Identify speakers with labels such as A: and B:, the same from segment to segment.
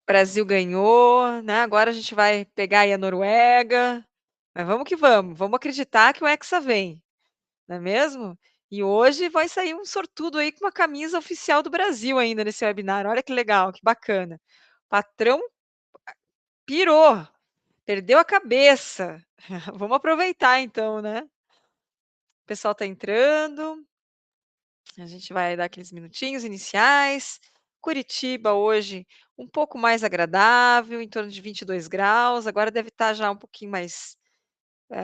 A: Brasil ganhou, né, agora a gente vai pegar aí a Noruega, mas vamos que vamos acreditar que o Hexa vem, não é mesmo? E hoje vai sair um sortudo aí com uma camisa oficial do Brasil ainda nesse webinar, olha que legal, que bacana. O patrão pirou, perdeu a cabeça. Vamos aproveitar então, né. O pessoal está entrando, a gente vai dar aqueles minutinhos iniciais. Curitiba hoje um pouco mais agradável, em torno de 22 graus, agora deve estar já um pouquinho mais,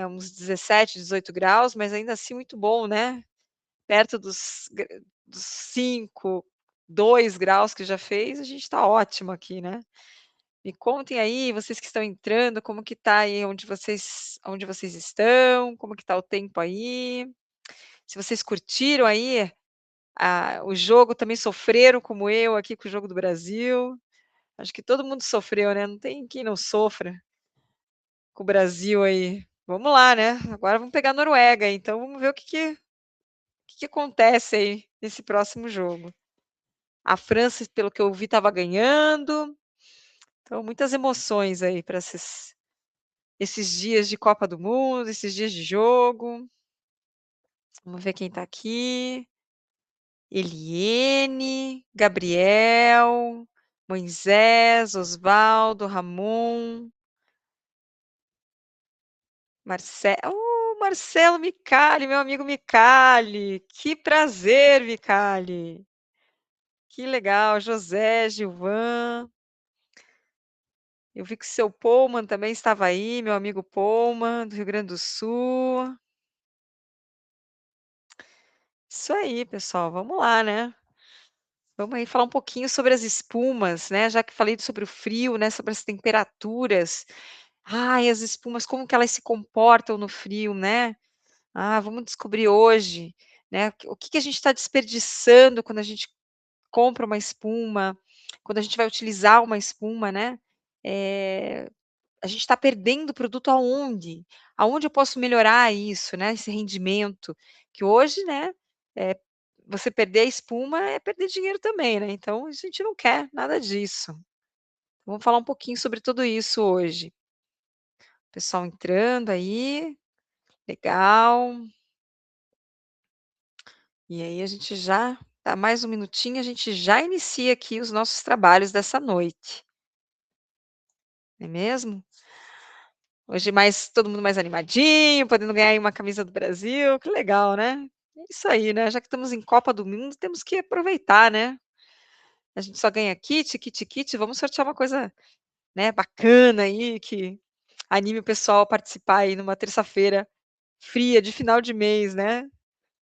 A: uns 17, 18 graus, mas ainda assim muito bom, né, perto dos 5, 2 graus que já fez, a gente está ótimo aqui, né. Me contem aí, vocês que estão entrando, como que tá aí onde vocês estão, como que tá o tempo aí, se vocês curtiram aí o jogo, também sofreram como eu aqui com o jogo do Brasil. Acho que todo mundo sofreu, né, não tem quem não sofra com o Brasil aí. Vamos lá, né, agora vamos pegar a Noruega, então vamos ver o que acontece aí nesse próximo jogo. A França, pelo que eu vi, estava ganhando, então muitas emoções aí para esses dias de Copa do Mundo, esses dias de jogo. Vamos ver quem está aqui. Eliene, Gabriel, Moisés, Osvaldo, Ramon, Marcelo Micali, meu amigo Micali. Que prazer, Micali. Que legal, José, Gilvan. Eu vi que o seu Pullman também estava aí, meu amigo Pullman, do Rio Grande do Sul. Isso aí, pessoal, vamos lá, né. Vamos aí falar um pouquinho sobre as espumas, né, já que falei sobre o frio, né, sobre as temperaturas. Ai, as espumas, como que elas se comportam no frio, né. Ah, vamos descobrir hoje, né, o que que a gente está desperdiçando quando a gente compra uma espuma, quando a gente vai utilizar uma espuma, né. Eh, a gente está perdendo produto aonde? Aonde eu posso melhorar isso, né, esse rendimento, que hoje, né, eh, você perder a espuma é perder dinheiro também, né, então a gente não quer nada disso. Vamos falar um pouquinho sobre tudo isso hoje. Pessoal entrando aí, legal. E aí a gente já dá mais um minutinho, a gente já inicia aqui os nossos trabalhos dessa noite, não é mesmo? Hoje mais todo mundo mais animadinho, podendo ganhar aí uma camisa do Brasil, que legal, né? É isso aí, né, já que estamos em Copa do Mundo, temos que aproveitar, né. A gente só ganha kit, kit, kit, vamos sortear uma coisa, né, bacana aí, que anime o pessoal a participar aí numa terça-feira fria de final de mês, né.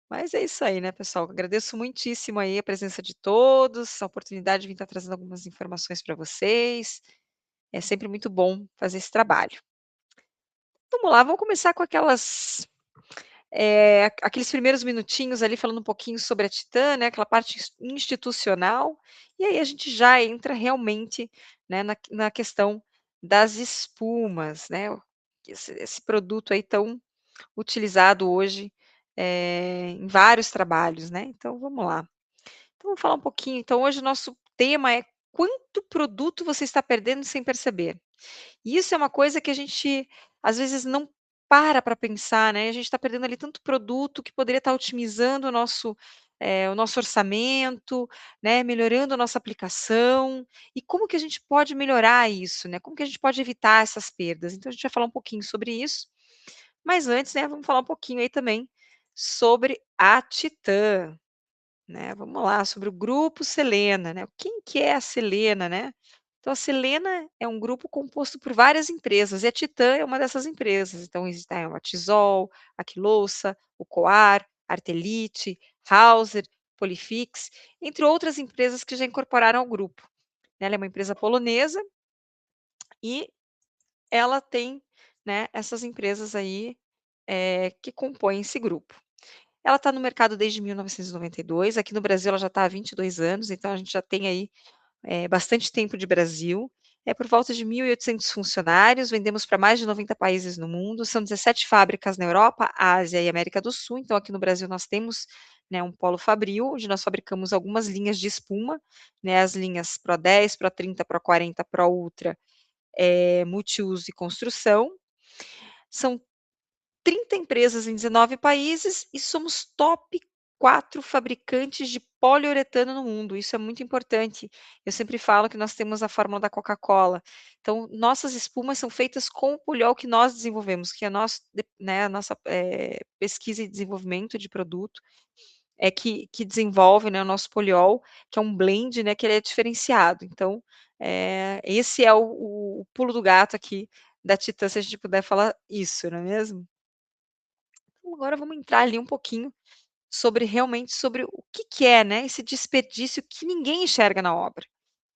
A: Mas é isso aí, né, pessoal, agradeço muitíssimo aí a presença de todos, a oportunidade de vir estar trazendo algumas informações para vocês, é sempre muito bom fazer esse trabalho. Vamos lá, vamos começar com aqueles primeiros minutinhos ali falando um pouquinho sobre a Titã, né, aquela parte institucional, e aí a gente já entra realmente, né, na questão das espumas, né, esse produto aí tão utilizado hoje, em vários trabalhos, né, então vamos lá. Então vamos falar um pouquinho, então hoje o nosso tema é: quanto produto você está perdendo sem perceber? E isso é uma coisa que a gente, às vezes, não para pensar, né, a gente está perdendo ali tanto produto que poderia estar otimizando o nosso orçamento, né, melhorando a nossa aplicação, e como que a gente pode melhorar isso, né, como que a gente pode evitar essas perdas? Então a gente vai falar um pouquinho sobre isso, mas antes, né, vamos falar um pouquinho aí também sobre a Titã, né, vamos lá, sobre o grupo Selena, né, quem que é a Selena, né? Então a Selena é um grupo composto por várias empresas, e a Titã é uma dessas empresas, então existem a Tisol, a Quilouça, o Coar, Artelite, Hauser, Polifix, entre outras empresas que já incorporaram ao grupo, né, ela é uma empresa polonesa e ela tem, né, essas empresas aí, que compõem esse grupo. Ela está no mercado desde 1992, aqui no Brasil ela já está há 22 anos, então a gente já tem aí, bastante tempo de Brasil. É por volta de 1.800 funcionários, vendemos para mais de 90 países no mundo, são 17 fábricas na Europa, Ásia e América do Sul, então aqui no Brasil nós temos, né, um polo fabril, onde nós fabricamos algumas linhas de espuma, né, as linhas Pro 10, Pro 30, Pro 40, Pro Ultra, multiuso e construção. São 30 empresas em 19 países e somos top 4 fabricantes de poliuretano no mundo, isso é muito importante. Eu sempre falo que nós temos a fórmula da Coca-Cola. Então, nossas espumas são feitas com o poliol que nós desenvolvemos, que é a nossa, pesquisa e desenvolvimento de produto, que desenvolve, né, o nosso poliol, que é um blend, né, que ele é diferenciado. Então, esse é o pulo do gato aqui da Titã, se a gente puder falar isso, não é mesmo? Então agora vamos entrar ali um pouquinho sobre o que que é, né, esse desperdício que ninguém enxerga na obra,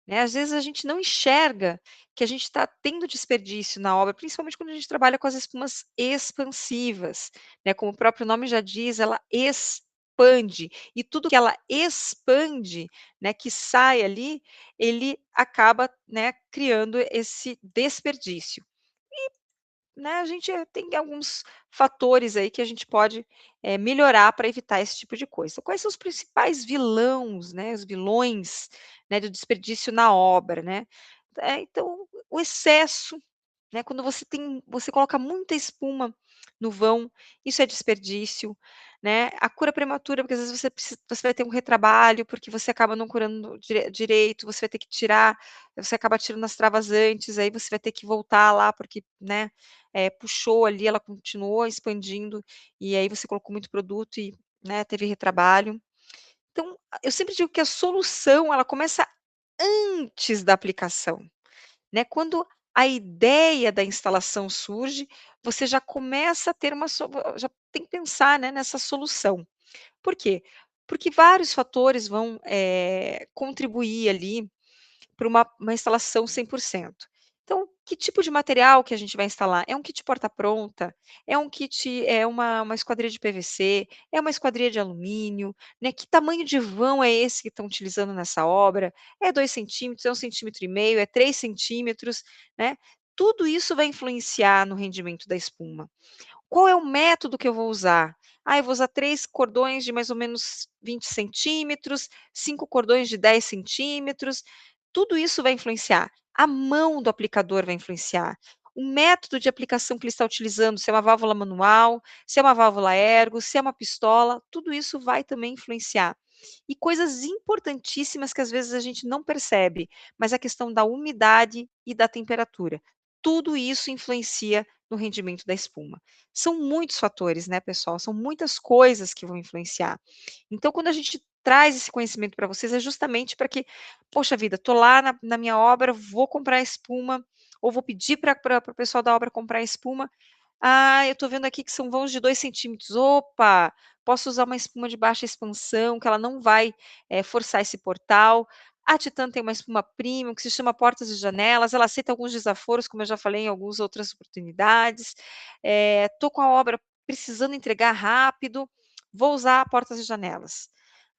A: né. Às vezes a gente não enxerga que a gente está tendo desperdício na obra, principalmente quando a gente trabalha com as espumas expansivas, né, como o próprio nome já diz, ela expande, e tudo que ela expande, né, que sai ali, ele acaba, né, criando esse desperdício. Né, a gente tem alguns fatores aí que a gente pode, melhorar para evitar esse tipo de coisa. Quais são os principais vilões, né, os vilões, né, do desperdício na obra, né? Então, o excesso, né, quando você coloca muita espuma no vão, isso é desperdício, né. A cura prematura, porque às vezes você vai ter um retrabalho, porque você acaba não curando direito, você vai ter que tirar, você acaba tirando as travas antes, aí você vai ter que voltar lá, porque, né, puxou ali, ela continuou expandindo, e aí você colocou muito produto e, né, teve retrabalho. Então, eu sempre digo que a solução, ela começa antes da aplicação. Né, quando a ideia da instalação surge, você já começa a ter já tem que pensar, né, nessa solução. Por quê? Porque vários fatores vão, contribuir ali para uma instalação 100%. Então, que tipo de material que a gente vai instalar? É um kit porta-pronta? É um kit uma esquadria de PVC? É uma esquadria de alumínio? Né, que tamanho de vão é esse que estão utilizando nessa obra? É 2 centímetros, é 1,5 cm, é 3 centímetros, né? Tudo isso vai influenciar no rendimento da espuma. Qual é o método que eu vou usar? Ah, eu vou usar 3 cordões de mais ou menos 20 centímetros, 5 cordões de 10 centímetros. Tudo isso vai influenciar. A mão do aplicador vai influenciar. O método de aplicação que ele está utilizando, se é uma válvula manual, se é uma válvula ergo, se é uma pistola, tudo isso vai também influenciar. E coisas importantíssimas que às vezes a gente não percebe, mas a questão da umidade e da temperatura. Tudo isso influencia no rendimento da espuma. São muitos fatores, né, pessoal, são muitas coisas que vão influenciar. Então, quando a gente traz esse conhecimento para vocês, é justamente para que, poxa vida, tô lá na minha obra, vou comprar espuma, ou vou pedir para o pessoal da obra comprar espuma. Ah, eu estou vendo aqui que são vãos de 2 centímetros. Opa, posso usar uma espuma de baixa expansão, que ela não vai, forçar esse portal. A Titan tem uma espuma premium, que se chama portas e janelas, ela aceita alguns desaforos, como eu já falei em algumas outras oportunidades. Estou com a obra precisando entregar rápido, vou usar portas e janelas.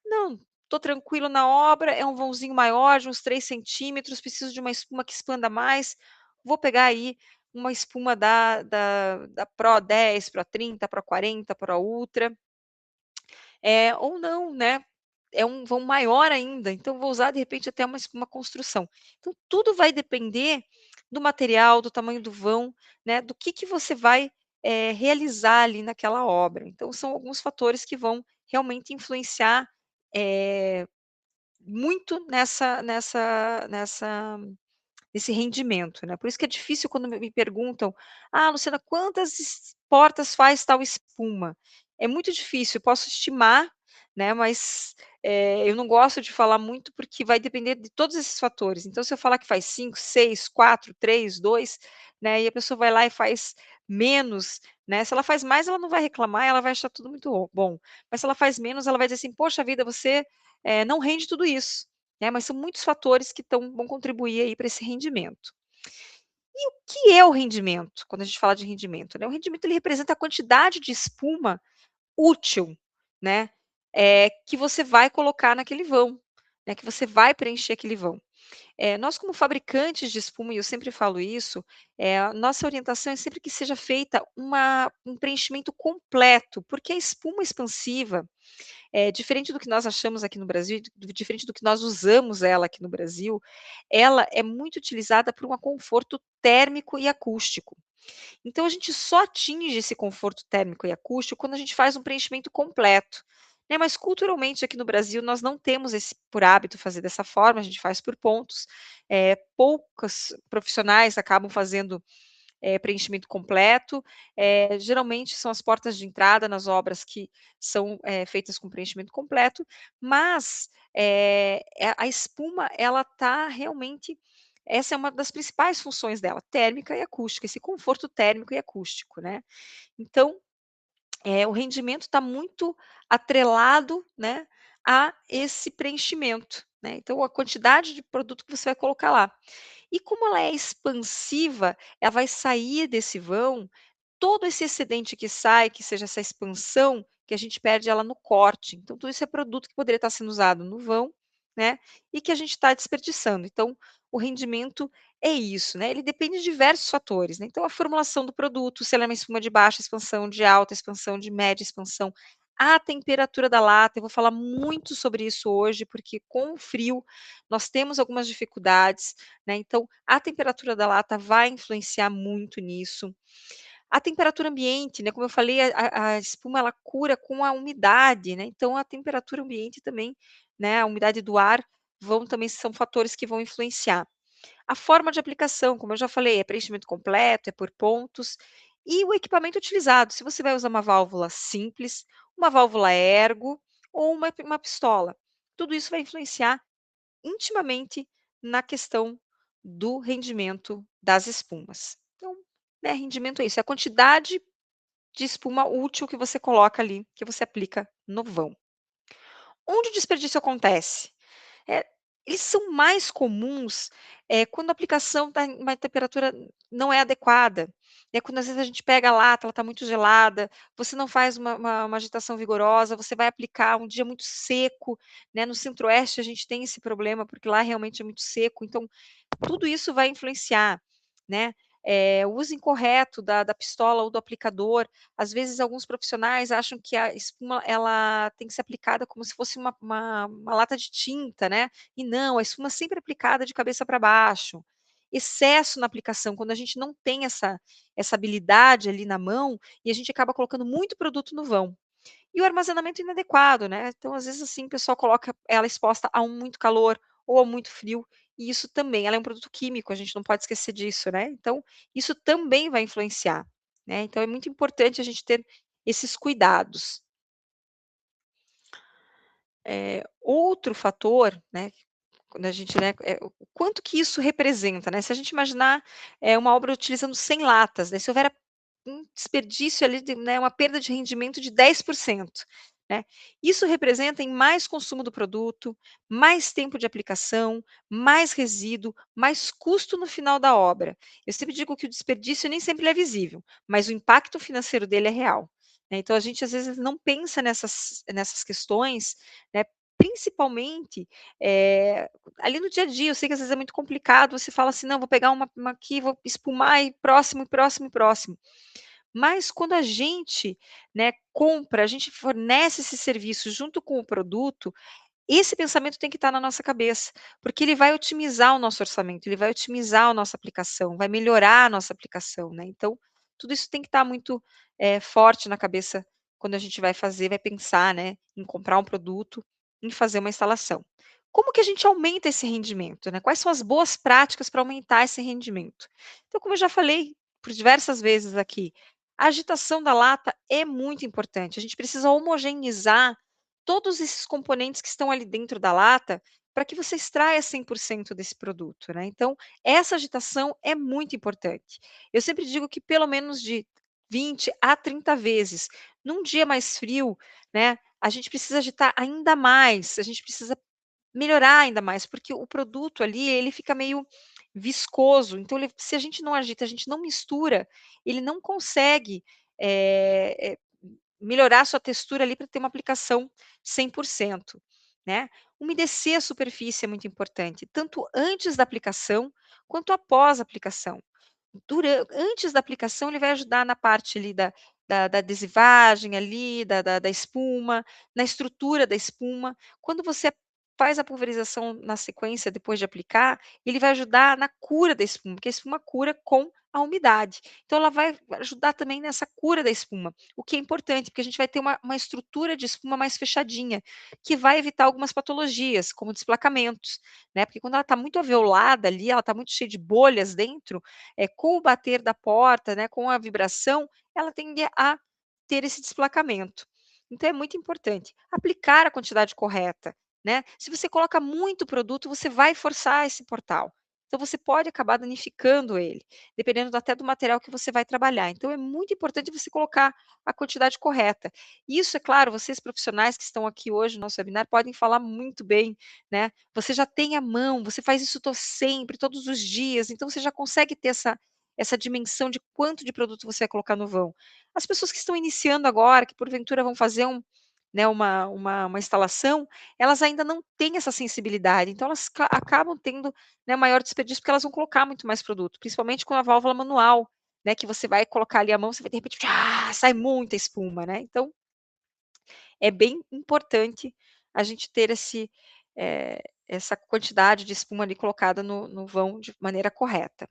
A: Não, estou tranquilo na obra, é um vãozinho maior, de uns 3 centímetros, preciso de uma espuma que expanda mais, vou pegar aí uma espuma da Pro 10, Pro 30, Pro 40, Pro Ultra, ou não, né, é um vão maior ainda, então vou usar de repente até uma espuma construção. Então tudo vai depender do material, do tamanho do vão, né, do que você vai, realizar ali naquela obra. Então são alguns fatores que vão realmente influenciar, eh muito nesse rendimento, né. Por isso que é difícil quando me perguntam: "Ah, Luciana, quantas portas faz tal espuma?". É muito difícil, eu posso estimar, né, mas, eu não gosto de falar muito, porque vai depender de todos esses fatores. Então, se eu falar que faz 5, 6, 4, 3, 2, né, e a pessoa vai lá e faz menos, né, se ela faz mais, ela não vai reclamar, ela vai achar tudo muito bom. Mas se ela faz menos, ela vai dizer assim: "Poxa vida, você, não rende tudo isso". Né, mas são muitos fatores que vão contribuir aí para esse rendimento. E o que é o rendimento? Quando a gente fala de rendimento, né, o rendimento ele representa a quantidade de espuma útil, né, que você vai colocar naquele vão, né, que você vai preencher aquele vão. Nós como fabricantes de espuma, e eu sempre falo isso, a nossa orientação é sempre que seja feita um preenchimento completo, porque a espuma expansiva diferente do que nós achamos aqui no Brasil, diferente do que nós usamos ela aqui no Brasil, ela é muito utilizada por um conforto térmico e acústico. Então a gente só atinge esse conforto térmico e acústico quando a gente faz um preenchimento completo, né, mas culturalmente aqui no Brasil nós não temos esse por hábito fazer dessa forma, a gente faz por pontos, poucas profissionais acabam fazendo, preenchimento completo, geralmente são as portas de entrada nas obras que são, feitas com preenchimento completo, mas, a espuma ela está realmente essa é uma das principais funções dela, térmica e acústica, esse conforto térmico e acústico, né. Então, o rendimento está muito atrelado, né, a esse preenchimento, né, então a quantidade de produto que você vai colocar lá. E como ela é expansiva, ela vai sair desse vão, todo esse excedente que sai, que seja essa expansão, que a gente perde ela no corte. Então, tudo isso é produto que poderia estar sendo usado no vão, né, e que a gente está desperdiçando. Então, o rendimento é isso, né, ele depende de diversos fatores, né, então a formulação do produto, se ela é uma espuma de baixa expansão, de alta expansão, de média expansão, a temperatura da lata, eu vou falar muito sobre isso hoje, porque com o frio nós temos algumas dificuldades, né, então a temperatura da lata vai influenciar muito nisso. A temperatura ambiente, né, como eu falei, a espuma ela cura com a umidade, né, então a temperatura ambiente também, né, a umidade do ar vão também são fatores que vão influenciar. A forma de aplicação, como eu já falei, é preenchimento completo, é por pontos, e o equipamento utilizado, se você vai usar uma válvula simples, uma válvula ergo ou uma pistola. Tudo isso vai influenciar intimamente na questão do rendimento das espumas. Então, né, rendimento é isso, é a quantidade de espuma útil que você coloca ali, que você aplica no vão. Onde o desperdício acontece? Eh, eles são mais comuns, quando a aplicação está em uma temperatura não é adequada, quando às vezes a gente pega a lata, ela está muito gelada, você não faz uma agitação vigorosa, você vai aplicar um dia muito seco, né, no centro-oeste a gente tem esse problema, porque lá realmente é muito seco, então tudo isso vai influenciar, né. O uso incorreto da pistola ou do aplicador, às vezes alguns profissionais acham que a espuma ela tem que ser aplicada como se fosse uma lata de tinta, né, e não, a espuma sempre é aplicada de cabeça para baixo. Excesso na aplicação, quando a gente não tem essa habilidade ali na mão, e a gente acaba colocando muito produto no vão. E o armazenamento inadequado, né, então às vezes, assim, o pessoal coloca ela exposta a um muito calor ou a muito frio, e isso também ela é um produto químico, a gente não pode esquecer disso, né, então isso também vai influenciar, né, então é muito importante a gente ter esses cuidados. Outro fator, né, quando a gente, né, o quanto que isso representa, né, se a gente imaginar, uma obra utilizando 100 latas, né, se houver um desperdício ali de, né, uma perda de rendimento de 10%, né, isso representa em mais consumo do produto, mais tempo de aplicação, mais resíduo, mais custo no final da obra. Eu sempre digo que o desperdício nem sempre ele é visível, mas o impacto financeiro dele é real, né, então a gente às vezes não pensa nessas questões, né, principalmente, ali no dia a dia, eu sei que às vezes é muito complicado, você fala assim: "Não, vou pegar uma aqui, vou espumar e próximo, e próximo, e próximo". Mas quando a gente, né, compra, a gente fornece esse serviço junto com o produto, esse pensamento tem que estar na nossa cabeça, porque ele vai otimizar o nosso orçamento, ele vai otimizar a nossa aplicação, vai melhorar a nossa aplicação, né. Então, tudo isso tem que estar muito, forte na cabeça quando a gente vai fazer, vai pensar, né, em comprar um produto, em fazer uma instalação. Como que a gente aumenta esse rendimento, né? Quais são as boas práticas para aumentar esse rendimento? Então, como eu já falei por diversas vezes aqui, a agitação da lata é muito importante, a gente precisa homogeneizar todos esses componentes que estão ali dentro da lata, para que você extraia 100% desse produto, né. Então, essa agitação é muito importante. Eu sempre digo que pelo menos de 20 a 30 vezes. Num dia mais frio, né, a gente precisa agitar ainda mais, a gente precisa melhorar ainda mais, porque o produto ali, ele fica meio viscoso, então ele se a gente não agita, a gente não mistura, ele não consegue, melhorar a sua textura ali para ter uma aplicação 100%, né. Umedecer a superfície é muito importante, tanto antes da aplicação, quanto após a aplicação. Antes da aplicação, ele vai ajudar na parte ali da adesivagem ali, da espuma, na estrutura da espuma. Quando você faz a pulverização na sequência depois de aplicar, ele vai ajudar na cura da espuma, porque a espuma cura com a umidade. Então ela vai ajudar também nessa cura da espuma, o que é importante, porque a gente vai ter uma estrutura de espuma mais fechadinha, que vai evitar algumas patologias, como desplacamentos, né, porque quando ela está muito alveolada ali, ela está muito cheia de bolhas dentro, com o bater da porta, né, com a vibração, ela tende a ter esse desplacamento. Então é muito importante aplicar a quantidade correta, né. Se você coloca muito produto, você vai forçar esse portal. Então você pode acabar danificando ele, dependendo até do material que você vai trabalhar. Então é muito importante você colocar a quantidade correta. Isso, é claro, vocês profissionais que estão aqui hoje no nosso webinar podem falar muito bem, né. Você já tem à mão, você faz isso sempre, todos os dias, então você já consegue ter essa dimensão de quanto de produto você vai colocar no vão. As pessoas que estão iniciando agora, que porventura vão fazer né, uma instalação, elas ainda não têm essa sensibilidade, então elas acabam tendo, né, maior desperdício, porque elas vão colocar muito mais produto, principalmente com a válvula manual, né, que você vai colocar ali a mão, você vai de repente, sai muita espuma, né. Então, é bem importante a gente ter essa quantidade de espuma ali colocada no vão de maneira correta.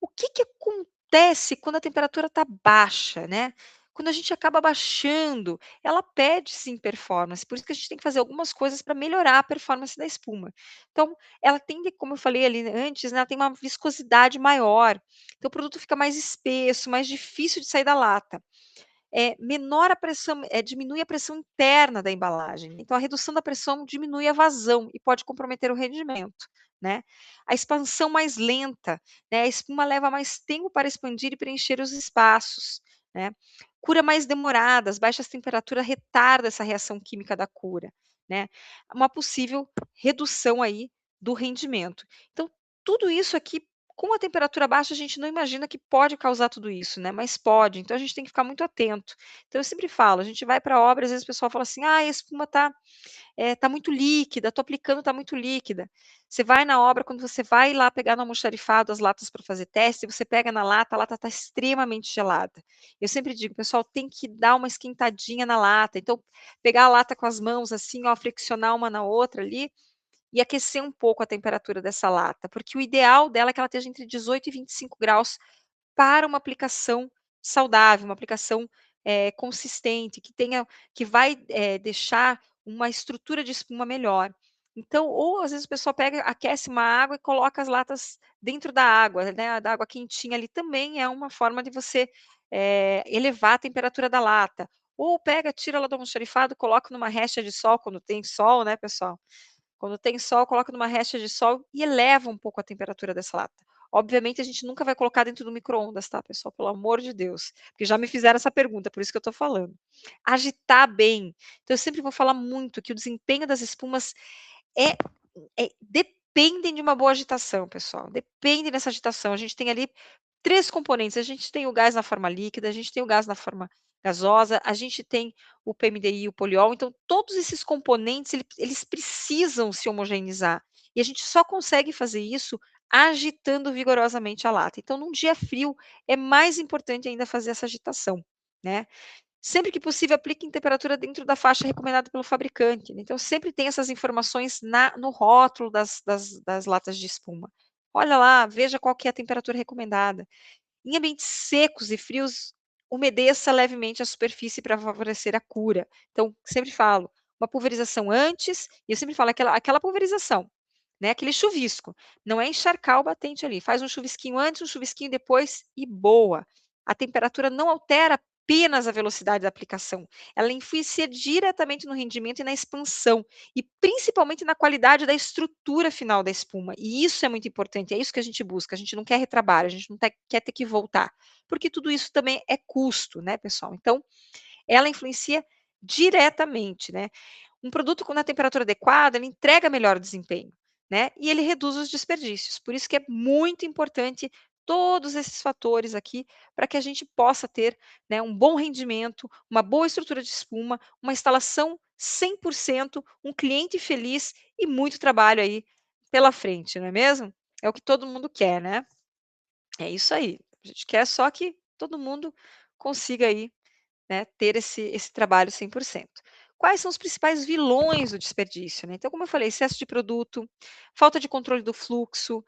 A: O que que acontece quando a temperatura está baixa, né? Quando a gente acaba baixando, ela perde sim performance, por isso que a gente tem que fazer algumas coisas para melhorar a performance da espuma. Então, ela tende, como eu falei ali antes, né, ela tem uma viscosidade maior, então o produto fica mais espesso, mais difícil de sair da lata. Menor a pressão, diminui a pressão interna da embalagem. Então, a redução da pressão diminui a vazão e pode comprometer o rendimento, né? A expansão mais lenta, né? A espuma leva mais tempo para expandir e preencher os espaços, né? Cura mais demorada, as baixas temperaturas retardam essa reação química da cura, né? Uma possível redução aí do rendimento. Então, tudo isso aqui com a temperatura baixa, a gente não imagina que pode causar tudo isso, né, mas pode, então a gente tem que ficar muito atento. Então eu sempre falo, a gente vai para a obra, às vezes o pessoal fala assim: "Ah, a espuma tá muito líquida, tô aplicando, tá muito líquida". Você vai na obra, quando você vai lá pegar no almoxarifado as latas para fazer teste, você pega na lata, a lata está extremamente gelada. Eu sempre digo: "Pessoal, tem que dar uma esquentadinha na lata", então pegar a lata com as mãos assim, ó, friccionar uma na outra ali, e aquecer um pouco a temperatura dessa lata, porque o ideal dela é que ela esteja entre 18 e 25 graus para uma aplicação saudável, uma aplicação, consistente, que vai, deixar uma estrutura de espuma melhor. Então, ou às vezes o pessoal pega, aquece uma água e coloca as latas dentro da água, né, da água quentinha ali também é uma forma de você, elevar a temperatura da lata. Ou pega, tira lá do almoxarifado, coloca numa reixa de sol, quando tem sol, né, pessoal? Quando tem sol, coloca numa reixa de sol e eleva um pouco a temperatura dessa lata. Obviamente, a gente nunca vai colocar dentro do micro-ondas, tá, pessoal? Pelo amor de Deus, porque já me fizeram essa pergunta, por isso que eu estou falando. Agitar bem. Então, eu sempre vou falar muito que o desempenho das espumas é dependem de uma boa agitação, pessoal, depende dessa agitação. A gente tem ali 3 componentes, a gente tem o gás na forma líquida, a gente tem o gás na forma gasosa, a gente tem o PMDI e o poliol, então todos esses componentes eles precisam se homogeneizar, e a gente só consegue fazer isso agitando vigorosamente a lata. Então num dia frio, é mais importante ainda fazer essa agitação, né. Sempre que possível, aplique em temperatura dentro da faixa recomendada pelo fabricante, né, então sempre tem essas informações no rótulo das latas de espuma. Olha lá, veja qual que é a temperatura recomendada. Em ambientes secos e frios, umedeça levemente a superfície para favorecer a cura. Então, sempre falo, uma pulverização antes, e eu sempre falo aquela pulverização, né, aquele chuvisco, não é encharcar o batente ali, faz um chuvisquinho antes, um chuvisquinho depois e boa. A temperatura não altera apenas a velocidade da aplicação, ela influencia diretamente no rendimento e na expansão, e principalmente na qualidade da estrutura final da espuma, e isso é muito importante, é isso que a gente busca, a gente não quer retrabalho, a gente não quer ter que voltar, porque tudo isso também é custo, né, pessoal. Então, ela influencia diretamente, né. Um produto na temperatura adequada, ele entrega melhor desempenho, né, e ele reduz os desperdícios. Por isso que é muito importante todos esses fatores aqui, para que a gente possa ter, né, um bom rendimento, uma boa estrutura de espuma, uma instalação 100%, um cliente feliz e muito trabalho aí pela frente, não é mesmo? É o que todo mundo quer, né? É isso aí. A gente quer só que todo mundo consiga aí né, ter esse trabalho 100%. Quais são os principais vilões do desperdício, né? Então, como eu falei, excesso de produto, falta de controle do fluxo,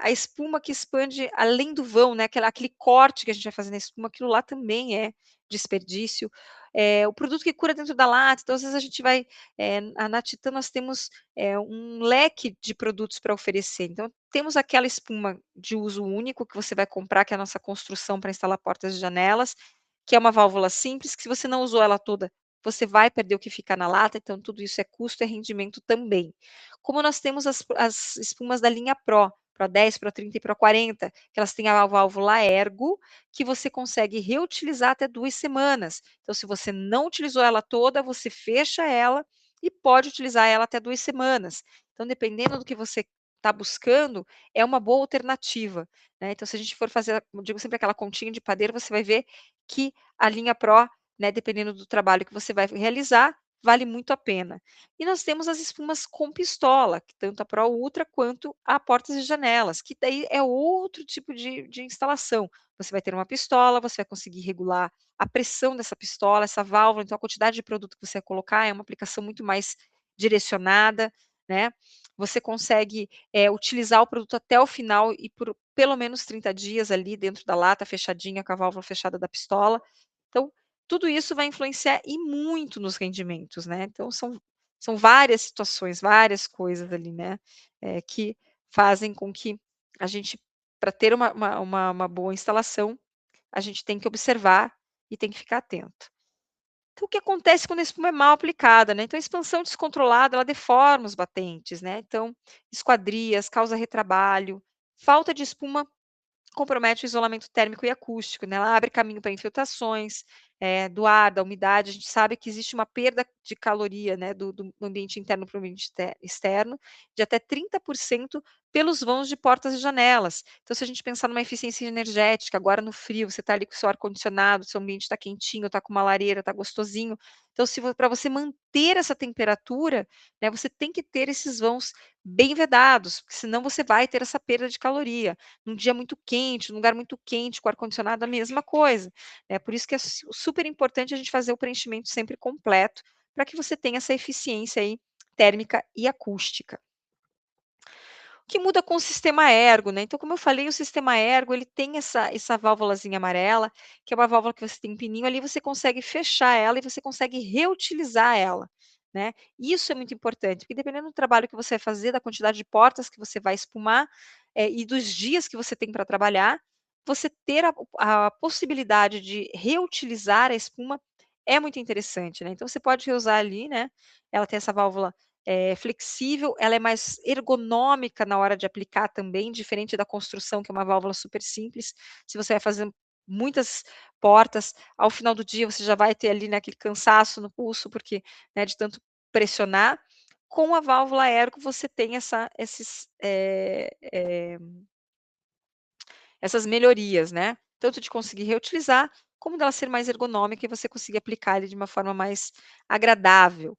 A: a espuma que expande além do vão, né, aquele corte que a gente vai fazer na espuma, aquilo lá também é desperdício. O produto que cura dentro da lata, então às vezes a gente vai, na Titã nós temos, um leque de produtos para oferecer, então temos aquela espuma de uso único que você vai comprar, que é a nossa construção para instalar portas e janelas, que é uma válvula simples, que se você não usou ela toda, você vai perder o que fica na lata, então tudo isso é custo e rendimento também. Como nós temos as espumas da linha Pro 10, Pro 30 e Pro 40, que elas têm a válvula Ergo, que você consegue reutilizar até 2 semanas. Então, se você não utilizou ela toda, você fecha ela e pode utilizar ela até 2 semanas. Então, dependendo do que você está buscando, é uma boa alternativa, né. Então, se a gente for fazer, eu digo sempre aquela continha de padeiro, você vai ver que a linha Pro, né, dependendo do trabalho que você vai realizar, vale muito a pena. E nós temos as espumas com pistola, que tanto a Pro Ultra quanto a portas e janelas, que daí é outro tipo de instalação. Você vai ter uma pistola, você vai conseguir regular a pressão dessa pistola, essa válvula, então a quantidade de produto que você vai colocar é uma aplicação muito mais direcionada, né. Você consegue, utilizar o produto até o final e por pelo menos 30 dias ali dentro da lata fechadinha, com a válvula fechada da pistola. Então, tudo isso vai influenciar e muito nos rendimentos, né. Então são várias situações, várias coisas ali, né, que fazem com que a gente, para ter uma boa instalação, a gente tem que observar e tem que ficar atento. Então, o que acontece quando a espuma é mal aplicada, né? Então, a expansão descontrolada, ela deforma os batentes, né? Então, esquadrias, causa retrabalho, falta de espuma compromete o isolamento térmico e acústico, né, ela abre caminho para infiltrações, do ar, da umidade, a gente sabe que existe uma perda de caloria, né, do ambiente interno para o ambiente externo, de até 30% pelos vãos de portas e janelas. Então se a gente pensar numa eficiência energética, agora no frio, você está ali com o seu ar-condicionado, seu ambiente está quentinho, está com uma lareira, está gostosinho, então se para você manter essa temperatura, né, você tem que ter esses vãos bem vedados, porque senão você vai ter essa perda de caloria. Num dia muito quente, num lugar muito quente, com ar-condicionado, a mesma coisa, né. Por isso que é super importante a gente fazer o preenchimento sempre completo, para que você tenha essa eficiência aí térmica e acústica. O que muda com o sistema Ergo, né, então como eu falei, o sistema Ergo ele tem essa válvulazinha amarela, que é uma válvula que você tem um pininho ali, você consegue fechar ela e você consegue reutilizar ela, né. Isso é muito importante, porque dependendo do trabalho que você vai fazer, da quantidade de portas que você vai espumar, e dos dias que você tem para trabalhar, você ter a possibilidade de reutilizar a espuma é muito interessante, né. Então você pode reusar ali, né, ela tem essa válvula flexível, ela é mais ergonômica na hora de aplicar também, diferente da construção, que é uma válvula super simples. Se você vai fazer muitas portas, ao final do dia você já vai ter ali, né, aquele cansaço no pulso, porque, né, de tanto pressionar. Com a válvula Ergo você tem essas melhorias, né, tanto de conseguir reutilizar, como dela ser mais ergonômica e você conseguir aplicar ele de uma forma mais agradável.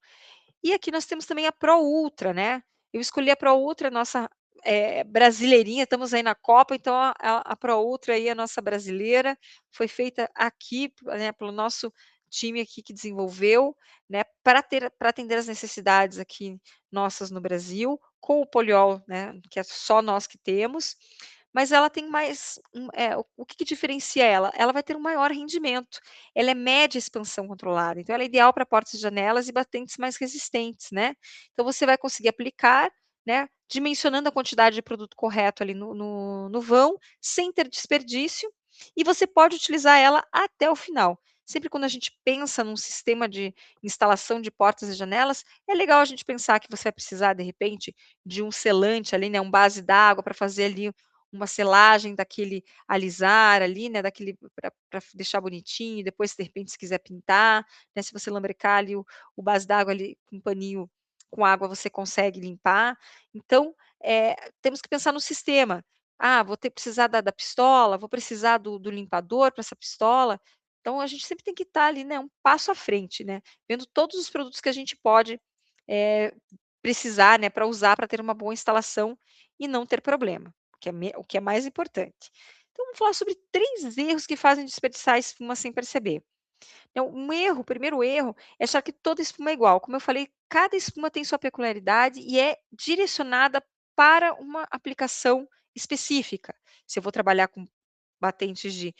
A: E aqui nós temos também a Pro Ultra, né. Eu escolhi a Pro Ultra, nossa, brasileirinha, estamos aí na Copa, então a Pro Ultra aí, a nossa brasileira, foi feita aqui, né, pelo nosso time aqui que desenvolveu, né, para atender as necessidades aqui nossas no Brasil, com o poliol, né, que é só nós que temos, mas ela tem mais o que que diferencia ela? Ela vai ter um maior rendimento, ela é média expansão controlada, então ela é ideal para portas e janelas e batentes mais resistentes, né. Então você vai conseguir aplicar, né, dimensionando a quantidade de produto correto ali no vão, sem ter desperdício, e você pode utilizar ela até o final. Sempre quando a gente pensa num sistema de instalação de portas e janelas, é legal a gente pensar que você vai precisar, de repente, de um selante ali, né, um base d'água para fazer ali uma selagem daquele alisar ali, né, daquele para deixar bonitinho, depois de repente se quiser pintar, né, se você lambrecar ali o base d'água ali com um paninho com água você consegue limpar. Então, temos que pensar no sistema. "Ah, vou ter precisar da pistola, vou precisar do limpador para essa pistola". Então a gente sempre tem que estar ali, né, um passo à frente, né, vendo todos os produtos que a gente pode, eh, precisar, né, para usar, para ter uma boa instalação e não ter problema o que é mais importante. Então vamos falar sobre 3 erros que fazem desperdiçar a espuma sem perceber. Então, o primeiro erro é achar que toda espuma é igual. Como eu falei, cada espuma tem sua peculiaridade e é direcionada para uma aplicação específica. Se eu vou trabalhar com batentes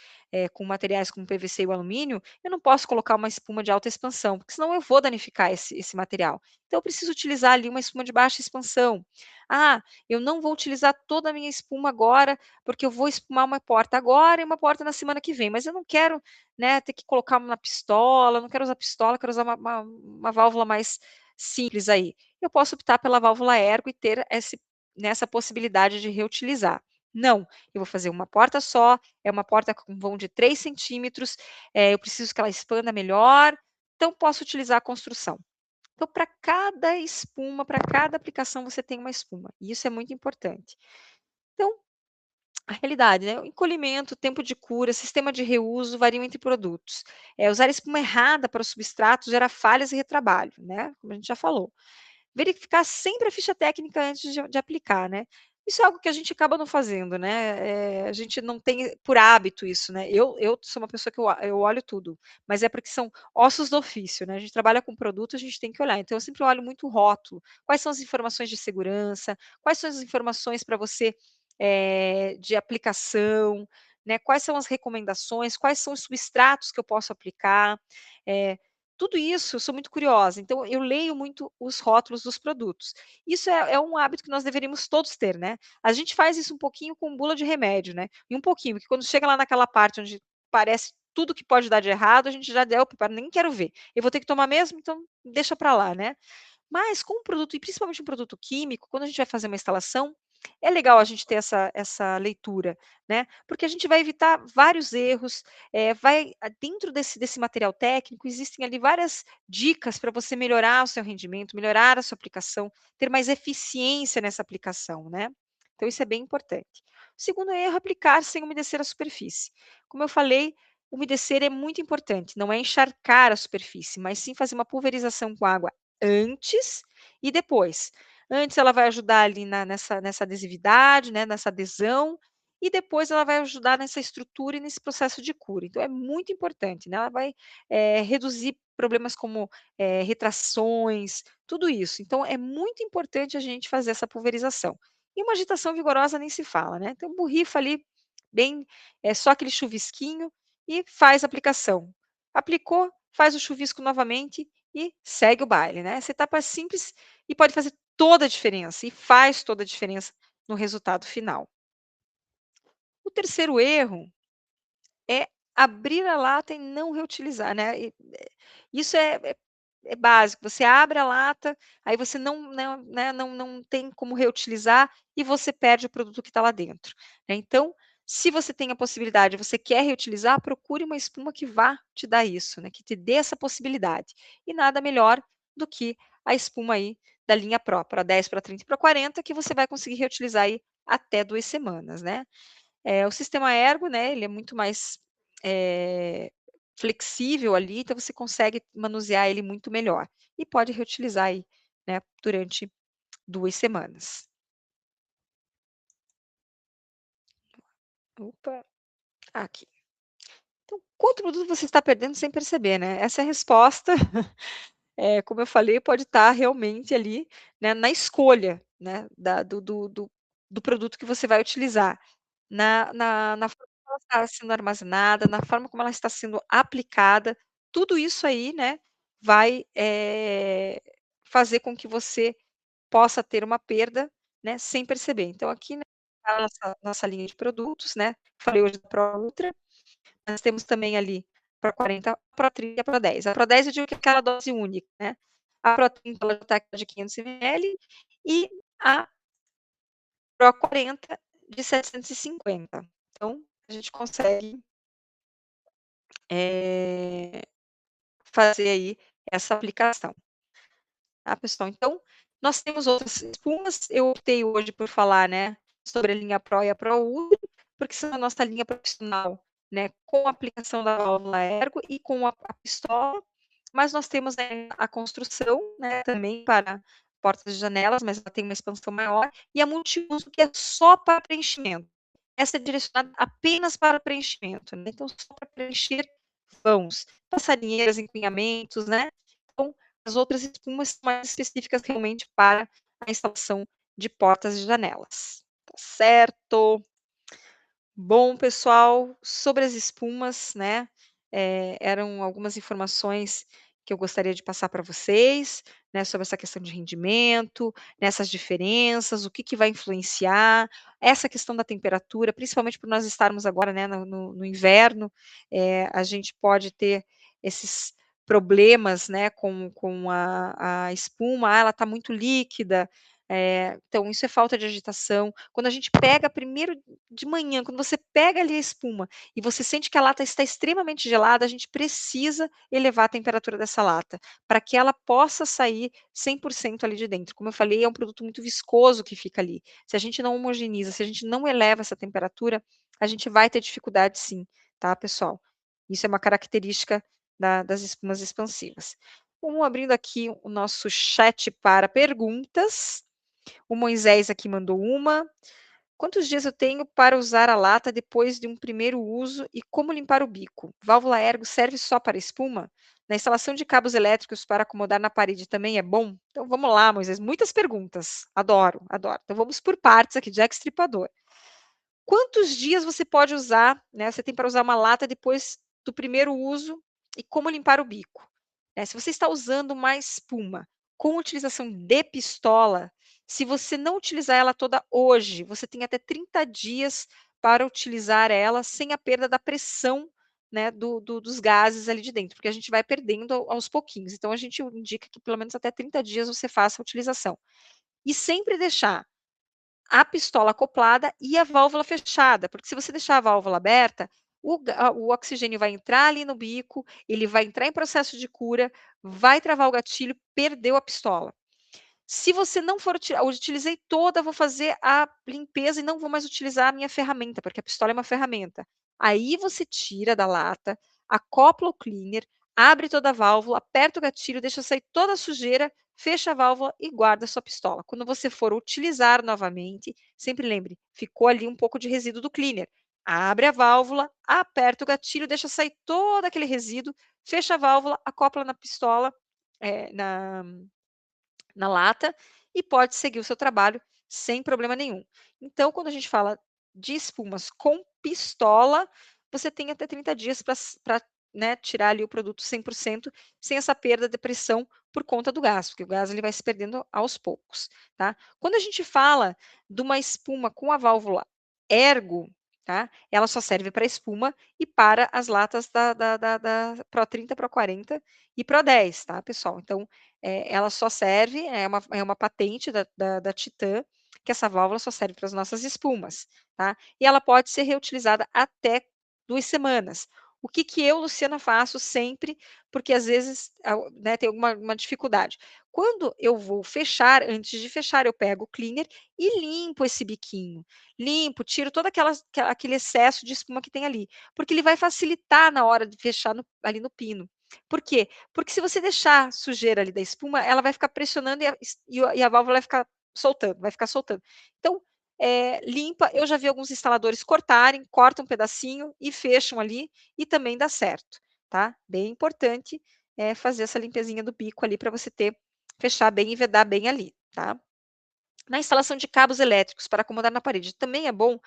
A: com materiais como PVC e o alumínio, eu não posso colocar uma espuma de alta expansão, porque senão eu vou danificar esse material. Então eu preciso utilizar ali uma espuma de baixa expansão. Ah, eu não vou utilizar toda a minha espuma agora, porque eu vou espumar uma porta agora e uma porta na semana que vem, mas eu não quero, né, ter que colocar uma pistola, não quero usar pistola, quero usar uma válvula mais simples aí. Eu posso optar pela válvula ergo e ter nessa possibilidade de reutilizar. Não, eu vou fazer uma porta só, é uma porta com vão de 3 centímetros, eu preciso que ela expanda melhor, então posso utilizar a construção. Então, para cada espuma, para cada aplicação, você tem uma espuma, e isso é muito importante. Então, a realidade, né, o encolhimento, tempo de cura, sistema de reuso variam entre produtos. Usar espuma errada para os substratos gera falhas e retrabalho, né, como a gente já falou. Verificar sempre a ficha técnica antes de aplicar, né. Isso é algo que a gente acaba não fazendo, né, a gente não tem por hábito isso, né. Eu sou uma pessoa que eu olho tudo, mas é porque são ossos do ofício, né, a gente trabalha com produto, a gente tem que olhar, então eu sempre olho muito o rótulo, quais são as informações de segurança, quais são as informações para você, de aplicação, né, quais são as recomendações, quais são os substratos que eu posso aplicar, eh tudo isso eu sou muito curiosa, então eu leio muito os rótulos dos produtos. Isso é um hábito que nós deveríamos todos ter, né. A gente faz isso um pouquinho com bula de remédio, né, e um pouquinho, porque quando chega lá naquela parte onde parece tudo que pode dar de errado, a gente já deu: "Opa, nem quero ver. Eu vou ter que tomar mesmo, então deixa para lá", né. Mas com um produto e principalmente um produto químico, quando a gente vai fazer uma instalação, é legal a gente ter essa leitura, né, porque a gente vai evitar vários erros, dentro desse material técnico, existem ali várias dicas para você melhorar o seu rendimento, melhorar a sua aplicação, ter mais eficiência nessa aplicação, né. Então isso é bem importante. O segundo erro é aplicar sem umedecer a superfície. Como eu falei, umedecer é muito importante, não é encharcar a superfície, mas sim fazer uma pulverização com água antes e depois. Antes ela vai ajudar ali nessa adesividade, né, nessa adesão, e depois ela vai ajudar nessa estrutura e nesse processo de cura. Então é muito importante, né, ela vai, reduzir problemas como, retrações, tudo isso. Então é muito importante a gente fazer essa pulverização. E uma agitação vigorosa nem se fala, né, então borrifa ali bem, só aquele chuvisquinho e faz a aplicação. Aplicou, faz o chuvisco novamente e segue o baile, né. Essa etapa é simples e pode fazer toda a diferença, e faz toda a diferença no resultado final. O terceiro erro é abrir a lata e não reutilizar, né, isso é básico, você abre a lata, aí você não tem como reutilizar e você perde o produto que está lá dentro, né. Então, se você tem a possibilidade, você quer reutilizar, procure uma espuma que vá te dar isso, né, que te dê essa possibilidade. E nada melhor do que a espuma aí da linha Pro, para 10, para 30 e para 40, que você vai conseguir reutilizar aí até 2 semanas, né. O sistema Ergo, né, ele é muito mais, eh, flexível ali, então você consegue manusear ele muito melhor. E pode reutilizar aí, né, durante 2 semanas. Opa, aqui. Então, quanto produto você está perdendo sem perceber, né? Essa é a resposta, como eu falei, pode estar realmente ali, né, na escolha, né, do produto que você vai utilizar. Na forma como ela está sendo armazenada, na forma como ela está sendo aplicada, tudo isso aí, né, vai, fazer com que você possa ter uma perda, né, sem perceber. Então aqui, né, a nossa linha de produtos, né, falei hoje da Pro Ultra, nós temos também ali Pro 40, Pro 30 e a Pro 10. A Pro 10 eu digo que é aquela dose única, né, a Pro 30 ela tá de 500 ml e a Pro 40 de 750. Então, a gente consegue, eh, fazer aí essa aplicação, tá, pessoal. Então, nós temos outras espumas, eu optei hoje por falar, né, sobre a linha Pro e a Pro Ultra, porque são a nossa linha profissional, né, com a aplicação da válvula Ergo e com a pistola, mas nós temos, a construção, né, também para portas e janelas, mas ela tem uma expansão maior, e a multiuso que é só para preenchimento. Essa é direcionada apenas para preenchimento, né, então só para preencher vãos, passarinheiras, encunhamentos, né. Então, as outras espumas são mais específicas realmente para a instalação de portas e janelas. Tá certo? Bom, pessoal, sobre as espumas, né, eram algumas informações que eu gostaria de passar para vocês, né, sobre essa questão de rendimento, nessas diferenças, o que que vai influenciar, essa questão da temperatura, principalmente por nós estarmos agora, né, no inverno, a gente pode ter esses problemas, né, com a espuma, ela está muito líquida, então isso é falta de agitação. Quando a gente pega primeiro de manhã, quando você pega ali a espuma e você sente que a lata está extremamente gelada, a gente precisa elevar a temperatura dessa lata, para que ela possa sair 100% ali de dentro. Como eu falei, é um produto muito viscoso que fica ali. Se a gente não homogeniza, se a gente não eleva essa temperatura, a gente vai ter dificuldade sim, tá, pessoal? Isso é uma característica das espumas expansivas. Vamos abrindo aqui o nosso chat para perguntas. O Moisés aqui mandou uma. Quantos dias eu tenho para usar a lata depois de um primeiro uso e como limpar o bico? Válvula ergo serve só para espuma? Na instalação de cabos elétricos para acomodar na parede também é bom? Então vamos lá, Moisés, muitas perguntas. Adoro, adoro. Então vamos por partes aqui, Jack Stripador. Quantos dias você pode usar, né, você tem para usar uma lata depois do primeiro uso e como limpar o bico? Se você está usando uma espuma com utilização de pistola, se você não utilizar ela toda hoje, você tem até 30 dias para utilizar ela sem a perda da pressão, né, dos gases ali de dentro, porque a gente vai perdendo aos pouquinhos. Então a gente indica que pelo menos até 30 dias você faça a utilização. E sempre deixar a pistola acoplada e a válvula fechada, porque se você deixar a válvula aberta, o oxigênio vai entrar ali no bico, ele vai entrar em processo de cura, vai travar o gatilho, perdeu a pistola. Se você não for eu utilizei toda, vou fazer a limpeza e não vou mais utilizar a minha ferramenta, porque a pistola é uma ferramenta. Aí você tira da lata, acopla o cleaner, abre toda a válvula, aperta o gatilho, deixa sair toda a sujeira, fecha a válvula e guarda a sua pistola. Quando você for utilizar novamente, sempre lembre, ficou ali um pouco de resíduo do cleaner. Abre a válvula, aperta o gatilho, deixa sair todo aquele resíduo, fecha a válvula, acopla na pistola, na lata e pode seguir o seu trabalho sem problema nenhum. Então, quando a gente fala de espumas com pistola, você tem até 30 dias para, né, tirar ali o produto 100% sem essa perda de pressão por conta do gás, porque o gás ele vai se perdendo aos poucos, tá? Quando a gente fala de uma espuma com a válvula ergo, tá? Ela só serve para espuma e para as latas da Pro 30, Pro 40 e Pro 10, tá, pessoal? Então, ela só serve, é uma patente da Titan, que essa válvula só serve para as nossas espumas, tá? E ela pode ser reutilizada até 2 semanas. O que que eu, Luciana, faço sempre, porque às vezes, né, tem alguma uma dificuldade. Quando eu vou fechar, antes de fechar, eu pego o cleaner e limpo esse biquinho. Limpo, tiro todo aquele excesso de espuma que tem ali, porque ele vai facilitar na hora de fechar ali no pino. Por quê? Porque se você deixar sujeira ali da espuma, ela vai ficar pressionando e a válvula vai ficar soltando, vai ficar soltando. Então, limpa, eu já vi alguns instaladores cortarem, cortam um pedacinho e fecham ali, e também dá certo, tá? Bem importante, fazer essa limpezinha do bico ali para você fechar bem e vedar bem ali, tá? Na instalação de cabos elétricos para acomodar na parede também é bom,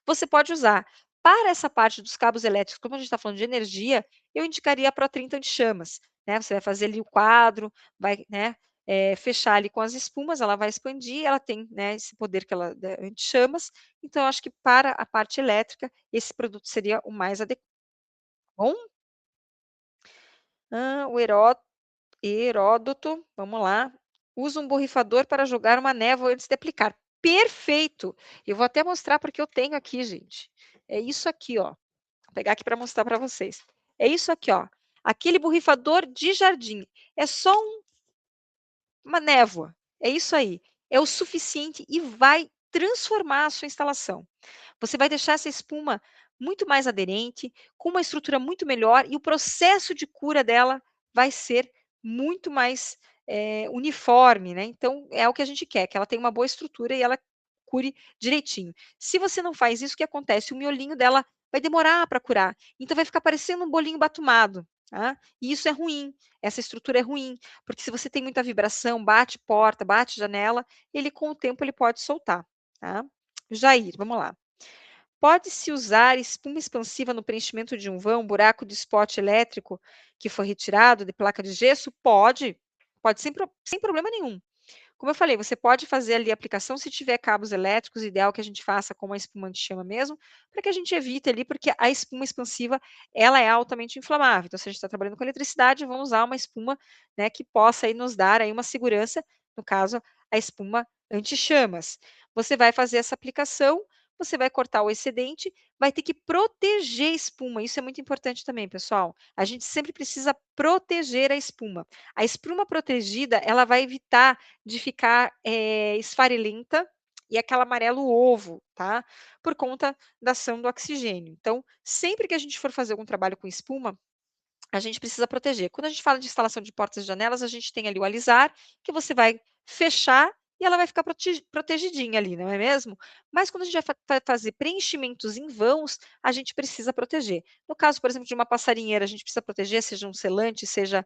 A: você pode usar. Para essa parte dos cabos elétricos, como a gente está falando de energia, eu indicaria a Pro 30 anti-chamas, né? Você vai fazer ali o quadro, vai, né, fechar ali com as espumas, ela vai expandir, ela tem, né, esse poder que ela anti-chamas, então eu acho que para a parte elétrica, esse produto seria o mais adequado. Bom, o Heródoto, vamos lá. Usa um borrifador para jogar uma névoa antes de aplicar. Perfeito! Eu vou até mostrar porque eu tenho aqui, gente. É isso aqui, ó. Vou pegar aqui para mostrar para vocês. É isso aqui, ó. Aquele borrifador de jardim. É só uma névoa. É isso aí. É o suficiente e vai transformar a sua instalação. Você vai deixar essa espuma muito mais aderente, com uma estrutura muito melhor e o processo de cura dela vai ser muito mais, uniforme, né. Então é o que a gente quer, que ela tenha uma boa estrutura e ela cure direitinho. Se você não faz isso, o que acontece? O miolinho dela vai demorar para curar, então vai ficar parecendo um bolinho batumado. tá. E isso é ruim, essa estrutura é ruim, porque se você tem muita vibração, bate porta, bate janela, ele com o tempo ele pode soltar, tá. Jair, vamos lá. Pode-se usar espuma expansiva no preenchimento de um vão, buraco de spot elétrico que foi retirado de placa de gesso? Pode, pode sem problema nenhum. Como eu falei, você pode fazer ali a aplicação se tiver cabos elétricos, ideal que a gente faça com uma espuma anti-chama mesmo, para que a gente evite ali, porque a espuma expansiva, ela é altamente inflamável. Então, se a gente está trabalhando com eletricidade, vamos usar uma espuma, né, que possa aí nos dar aí uma segurança, no caso, a espuma anti-chamas. Você vai fazer essa aplicação, você vai cortar o excedente, vai ter que proteger a espuma. Isso é muito importante também, pessoal. A gente sempre precisa proteger a espuma. A espuma protegida, ela vai evitar de ficar, esfarelenta e aquela amarelo ovo, tá, por conta da ação do oxigênio. Então, sempre que a gente for fazer algum trabalho com espuma, a gente precisa proteger. Quando a gente fala de instalação de portas e janelas, a gente tem ali o alisar, que você vai fechar e ela vai ficar protegidinha ali, não é mesmo? Mas quando a gente vai fazer preenchimentos em vãos, a gente precisa proteger. No caso, por exemplo, de uma passarinheira, a gente precisa proteger, seja um selante, seja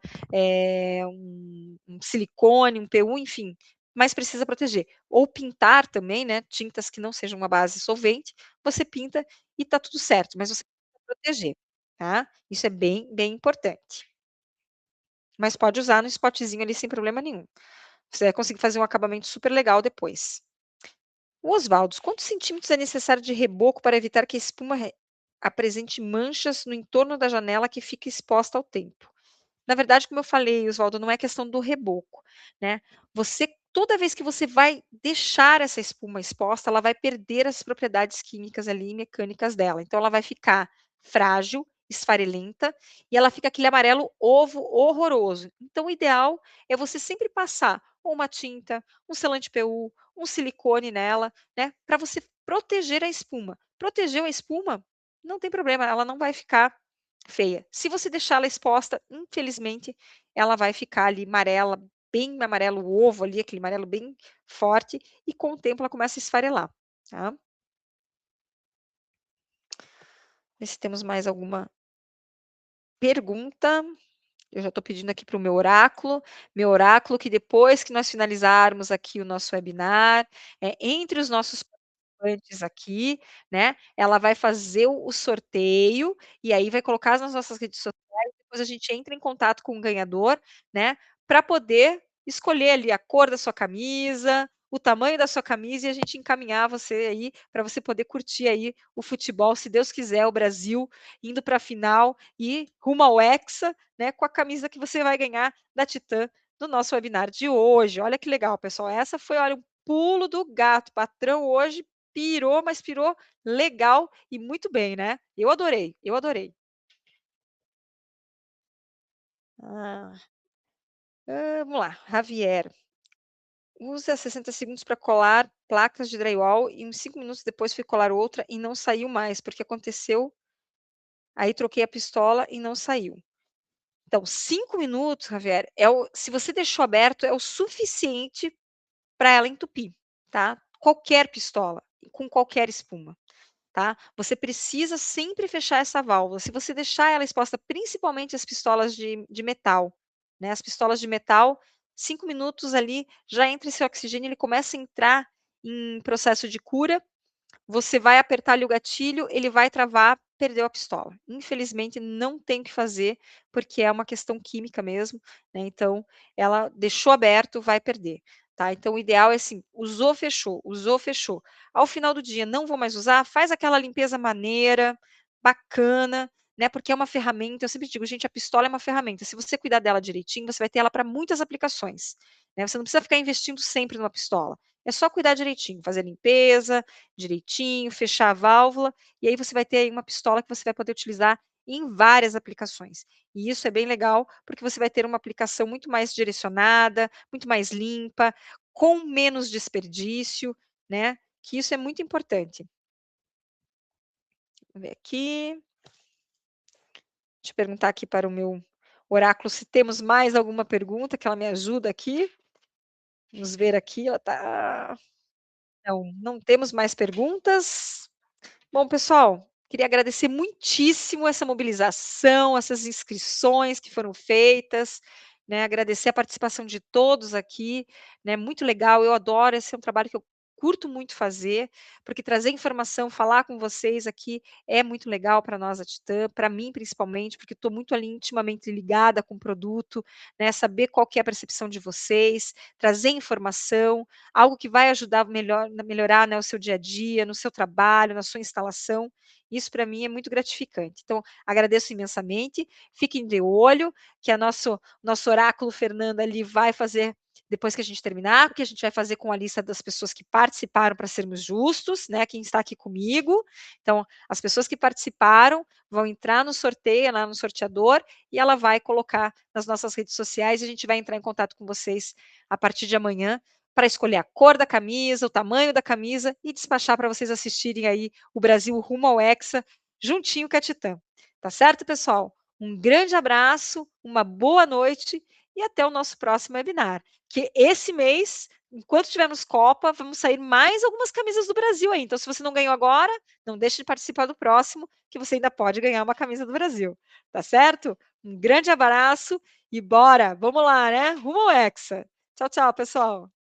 A: um silicone, um PU, enfim, mas precisa proteger. Ou pintar também, né? Tintas que não sejam uma base solvente, você pinta e está tudo certo, mas você precisa proteger, tá? Isso é bem importante. Mas pode usar no spotzinho ali sem problema nenhum. Você vai conseguir fazer um acabamento super legal depois. O Osvaldo, quantos centímetros é necessário de reboco para evitar que a espuma apresente manchas no entorno da janela que fica exposta ao tempo? Na verdade, como eu falei, Osvaldo, não é questão do reboco, né? Você, toda vez que você vai deixar essa espuma exposta, ela vai perder as propriedades químicas ali e mecânicas dela. Então, ela vai ficar frágil, esfarelenta e ela fica aquele amarelo ovo horroroso. Então, o ideal é você sempre passar ou uma tinta, um selante PU, um silicone nela, né? Para você proteger a espuma. Protegeu a espuma, não tem problema, ela não vai ficar feia. Se você deixar ela exposta, infelizmente, ela vai ficar ali amarela, bem amarelo ovo ali, aquele amarelo bem forte, e com o tempo ela começa a esfarelar, tá. Ver se temos mais alguma pergunta. Eu já estou pedindo aqui para o meu oráculo que depois que nós finalizarmos aqui o nosso webinar, entre os nossos participantes aqui, né, ela vai fazer o sorteio, e aí vai colocar nas nossas redes sociais, depois a gente entra em contato com o ganhador, né, para poder escolher ali a cor da sua camisa, o tamanho da sua camisa e a gente encaminhar você aí, para você poder curtir aí o futebol, se Deus quiser, o Brasil indo para a final e rumo ao hexa, né, com a camisa que você vai ganhar da Titã no nosso webinar de hoje. Olha que legal, pessoal. Essa foi, olha, um pulo do gato. O patrão hoje pirou, mas pirou legal e muito bem, né? Eu adorei, eu adorei. Ah, vamos lá, Javier. Usa 60 segundos para colar placas de drywall e uns 5 minutos depois fui colar outra e não saiu mais, porque aconteceu. Aí troquei a pistola e não saiu. Então, 5 minutos, Javier, se você deixou aberto, é o suficiente para ela entupir, tá? Qualquer pistola, com qualquer espuma, tá? Você precisa sempre fechar essa válvula. Se você deixar ela exposta, principalmente as pistolas de metal, né? As pistolas de metal, 5 minutos ali, já entra esse oxigênio, ele começa a entrar em processo de cura, você vai apertar ali o gatilho, ele vai travar, perdeu a pistola. Infelizmente, não tem o que fazer, porque é uma questão química mesmo, né, então, ela deixou aberto, vai perder, tá. Então o ideal é assim, usou, fechou, usou, fechou. Ao final do dia, não vou mais usar, faz aquela limpeza maneira, bacana, né, porque é uma ferramenta, eu sempre digo: "Gente, a pistola é uma ferramenta, se você cuidar dela direitinho, você vai ter ela para muitas aplicações", né, você não precisa ficar investindo sempre numa pistola, é só cuidar direitinho, fazer limpeza, direitinho, fechar a válvula, e aí você vai ter aí uma pistola que você vai poder utilizar em várias aplicações. E isso é bem legal, porque você vai ter uma aplicação muito mais direcionada, muito mais limpa, com menos desperdício, né, que isso é muito importante. Vamos ver aqui, deixa eu perguntar aqui para o meu oráculo se temos mais alguma pergunta, que ela me ajuda aqui. Vamos ver aqui, ela tá não, não temos mais perguntas. Bom, pessoal, Queria agradecer muitíssimo essa mobilização, essas inscrições que foram feitas, né, agradecer a participação de todos aqui, né, muito legal, eu adoro, esse é um trabalho que eu curto muito fazer, porque trazer informação, falar com vocês aqui é muito legal para nós a Titã, para mim principalmente, porque estou muito ali intimamente ligada com o produto, né, saber qual que é a percepção de vocês, trazer informação, algo que vai ajudar melhorar, né, o seu dia a dia, no seu trabalho, na sua instalação, isso para mim é muito gratificante. Então, agradeço imensamente, fiquem de olho, que a nosso oráculo Fernanda ali vai fazer, depois que a gente terminar, o que a gente vai fazer com a lista das pessoas que participaram para sermos justos, né, quem está aqui comigo. Então, as pessoas que participaram vão entrar no sorteio, lá no sorteador, e ela vai colocar nas nossas redes sociais, e a gente vai entrar em contato com vocês a partir de amanhã, para escolher a cor da camisa, o tamanho da camisa e despachar para vocês assistirem aí o Brasil rumo ao Hexa, juntinho com a Titã. Tá certo, pessoal? Um grande abraço, uma boa noite e até o nosso próximo webinar. Que esse mês, enquanto tivermos Copa, vamos sair mais algumas camisas do Brasil aí. Então, se você não ganhou agora, não deixe de participar do próximo, que você ainda pode ganhar uma camisa do Brasil. Tá certo? Um grande abraço e bora! Vamos lá, né? Rumo ao Hexa. Tchau, tchau, pessoal.